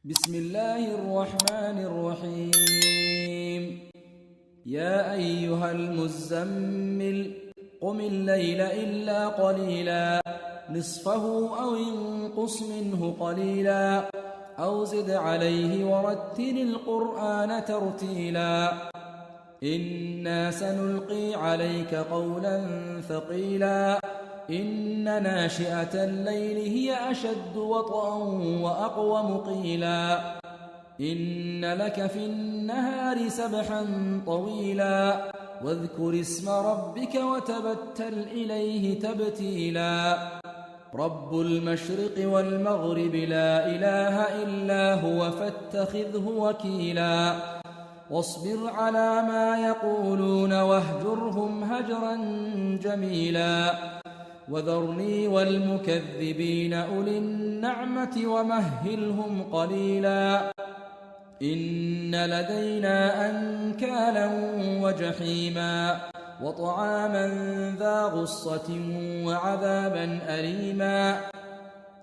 بسم الله الرحمن الرحيم. يا أيها المزمل قم الليل إلا قليلا نصفه أو انقص منه قليلا أو زد عليه ورتل القرآن ترتيلا إنا سنلقي عليك قولا ثقيلا إن ناشئة الليل هي أشد وطئا وأقوم قيلا إن لك في النهار سبحا طويلا واذكر اسم ربك وتبتل إليه تبتيلا رب المشرق والمغرب لا إله إلا هو فاتخذه وكيلا واصبر على ما يقولون واهجرهم هجرا جميلا وذرني والمكذبين أولي النعمة ومهلهم قليلا إن لدينا أنكالا وجحيما وطعاما ذا غصة وعذابا أليما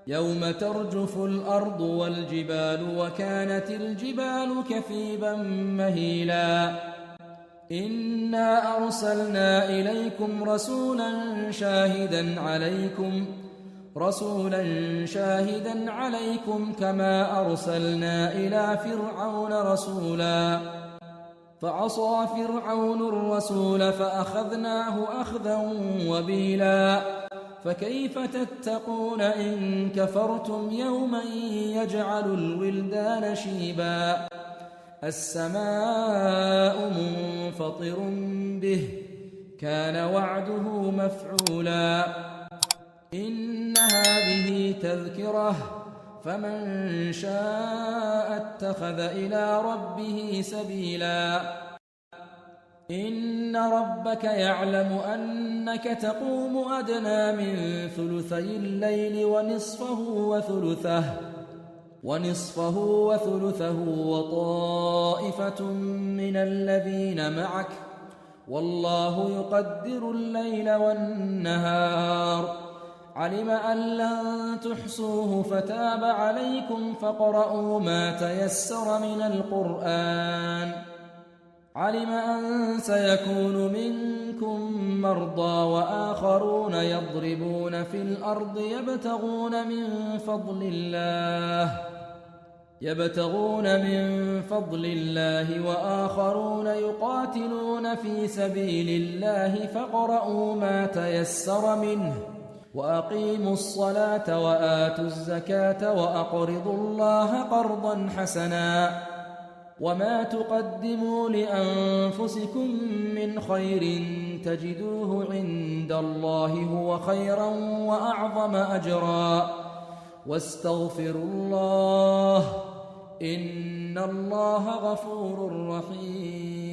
يوم ترجف الأرض والجبال وكانت الجبال كثيبا مهيلا إنا أرسلنا إليكم رسولا شاهدا عليكم كما أرسلنا إلى فرعون رسولا فعصى فرعون الرسول فأخذناه أخذا وبيلا فكيف تتقون إن كفرتم يوما يجعل الولدان شيبا السماء منفطر به كان وعده مفعولا إن هذه تذكرة فمن شاء اتخذ إلى ربه سبيلا إن ربك يعلم أنك تقوم أدنى من ثلثي الليل ونصفه وثلثه وطائفة من الذين معك والله يقدر الليل والنهار علم أن لن تحصوه فتاب عليكم فاقرؤوا ما تيسر من القرآن علم أن سيكون منكم مرضى وآخرون يضربون في الأرض يبتغون من فضل الله وآخرون يقاتلون في سبيل الله فاقرؤوا ما تيسر منه وأقيموا الصلاة وآتوا الزكاة وأقرضوا الله قرضا حسنا وما تقدموا لأنفسكم من خير تجدوه عند الله هو خيرا وأعظم أجرا واستغفروا الله إن الله غفور رحيم.